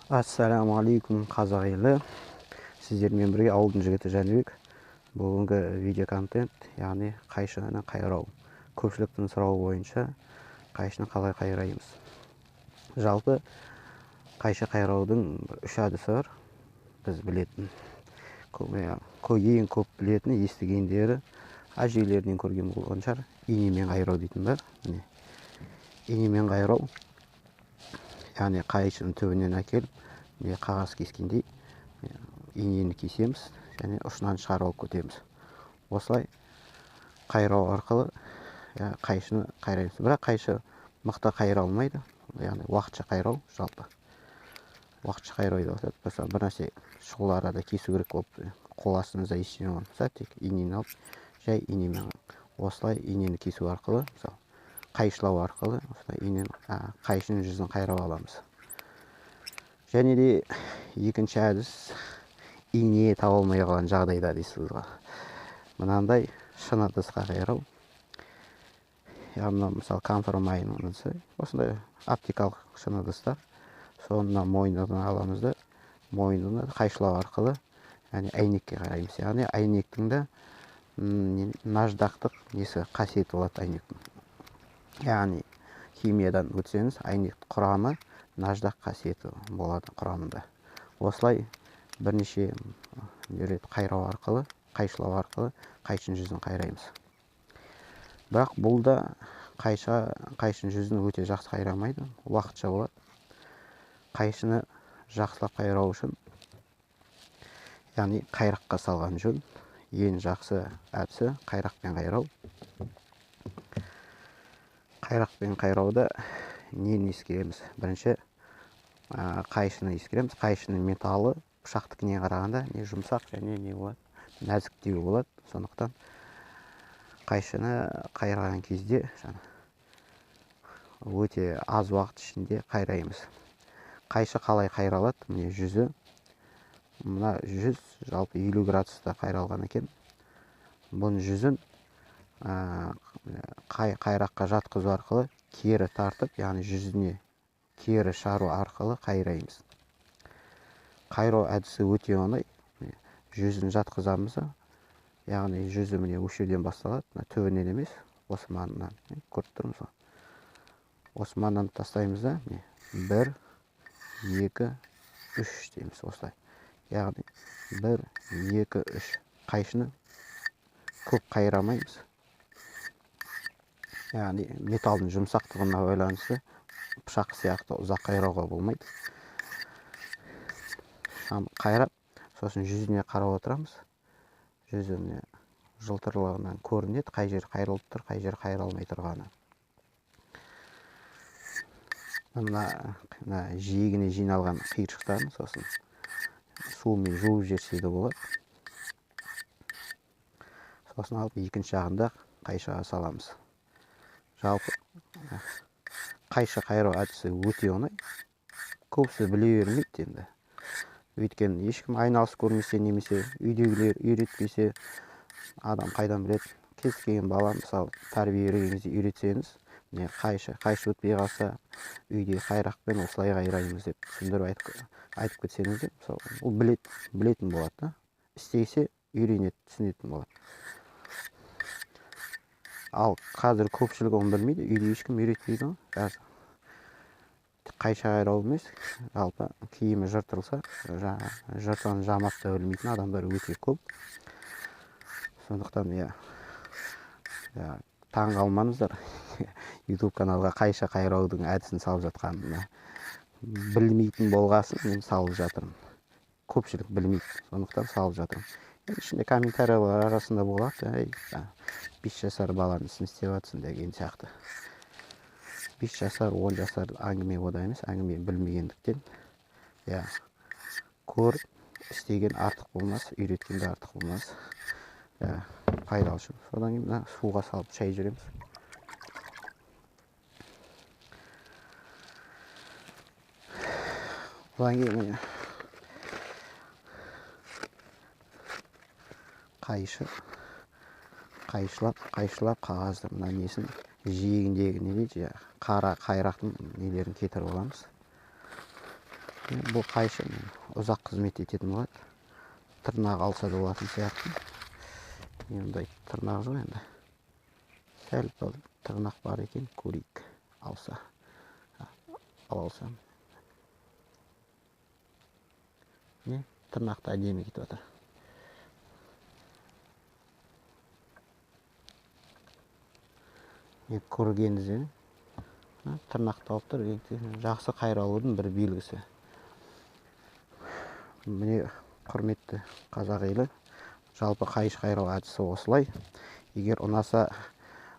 Ассалаумағалейкум қазақ елі. Сіздермен бірге ауылдың жігіті Жәнібек. Бүгінгі видео контент, яғни қайшыны қайрау. Көпшіліктің сұрауы бойынша қайшыны қалай қайраймыз. Жалпы қайшы қайраудың үш әдісі бар. Біз білетін. Ең көп білетін, естігендері әжелерінен көрген болған шығар. Инемен қайрау дейтін бар. Инемен қайрау. Яғни қайшының түбінен әкеліп, қағаз кескендей инені кесеміз, және ұшынан шығарып алып кетеміз. Осылай қайрау арқылы қайшыны қайраймыз. Бірақ қайшы мықты қайра алмайды. Яғни уақытша қайрау жалпы. Уақытша қайрау деп атады. Мысалы, бір нәрсе шұғыл арада кесу керек болып, қол астыңызда ештеңе болмаса, тек инені алып, жай инемен осылай инені кесу арқылы, мысалы, қайшылау арқылы қайшының жүзін қайрап аламыз. Және де екінші әдіс ине таба алмай қалған жағдайда дейсіз ғой. Мынандай шыны ыдысқа қайрау. Яғни мысалы конформайн ыдысы, осындай оптикалық шыны ыдыстар. Соны мойнынан аламыз да, мойнынан қайшылау арқылы әйнекке қараймыз. Яғни әйнектің де наждақтық қасиеті болады әйнектің. Яғни химиядан өтсеңіз, әйнек құрамы наждақ қасиеті болады құрамында. Осылай бірнеше рет қайрау арқылы, қайшылау арқылы қайшының жүзін қайраймыз. Бірақ бұл да қайшының жүзін өте жақсы қайрамайды, уақытша болады. Қайшыны жақсылап қайрау үшін, яғни қайраққа салған жөн. Ең жақсы әдісі қайрақпен қайрау. Қайрақпен қайрауда нені ескереміз? Бірінші қайшыны ескереміз. Қайшының металы пышақтыкіне қарағанда не жұмсақ және не болады, нәзіктеу болады. Сондықтан қайшыны қайраған кезде өте аз уақыт ішінде қайраймыз. Қайшы қалай қайралады? Міне жүзі. Мына жүз жалпы 50 градуста қайралған екен. Бұның жүзін қайраққа жатқызу арқылы кері тартып, яғни жүзіне кері шығару арқылы қайраймыз. Қайрау әдісі өте оңай. Жүзін жатқызамыз, яғни жүзі міне осы жерден басталады, түбінен емес, осы маңынан көріп тұрмыз ғой. Осы маңнан тастаймыз да, 1, 2, 3 дейміз осылай. Яғни 1, 2, 3 қайшыны көп қайрамаймыз. Яғни металдың жұмсақтығына байланысты пышақ сияқты ұзақ қайрауға болмайды. Қайрап, сосын жүзіне қарап отырамыз. Жүзіне жылтырлығынан көрінеді, қай жер қайрылып тұр, қай жер қайралмай тұрғаны. Мына жиегіне жиналған қиыршықтарын сосын суымен жуып жіберсе де болады. Сосын алып екінші жағында қайшыға саламыз. Жалпы қайшы қайрау әдісі өте оңай. Көбісі біле бермейді енді. Өйткені ешкім айналыс көрмесе, немесе үйдегілер үйретпесе, адам қайдан біледі. Кез келген бала, мысалы, тәрбиелегеніңізде үйретсеңіз, қайшы өтпей қалса, үйде қайрақпен осылай қайраймыз деп түсіндіріп айтып кетсеңіз де, мысалы, ол білетін болады. Істесе, үйренеді, түсінетін болады. Ал қазір көпшілік оны білмейді, үйде ешкім үйретпейді ғой. Қайшы қайрау емес, жалпы киімі жыртылса, жыртығын жамап та білмейтін адамдар өте көп. Сондықтан таң қалмаңыздар. YouTube каналға қайшы қайраудың әдісін салып жатқанына. Білмейтін болғасын, мен салып жатырмын. Көпшілік білмейді, сондықтан салып жатырмын. Ішінде комментариялар арасында болады, 5 жасар баланы ісін істеп жатсың деген сияқты. 5 жасар, 10 жасар әңгіме ода емес, әңгіме білмегендіктен. Көр істеген артық болмас, үйреткен де артық болмас. Пайдалы үшін. Содан кейін суға салып шай жүреміз. Одан кейін қайшылап қағазды мына несін жиегіндегі не дейді, қара қайрақтың нелерін кетіріп аламыз. Бұл қайшы ұзақ қызмет ететін болады. Тырнақ алса да болатын сияқты. Енді тырнақ жоқ енді. Сәл пәл тырнақ бар екен, көрейік. Алса. Алсам. Тырнақты әдемі кетіп отыр. Көргеніңізден тырнақты алып тұр, жақсы қайралудың бір белгісі. Міне құрметті қазақ елі, жалпы қайшы қайрау әдісі осылай. Егер ұнаса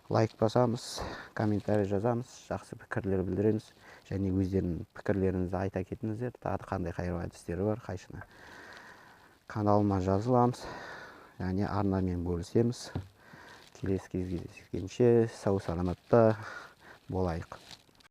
лайк басамыз, комментарий жазамыз, жақсы пікірлер білдіреміз. Және өздерінің пікірлеріңізді айта кетіңіздер. Тағы қандай қайрау әдістері бар қайшыны. Каналыма жазыламыз, және арнамен бөлісеміз. Келесі кездескенше сау саламатта болайық.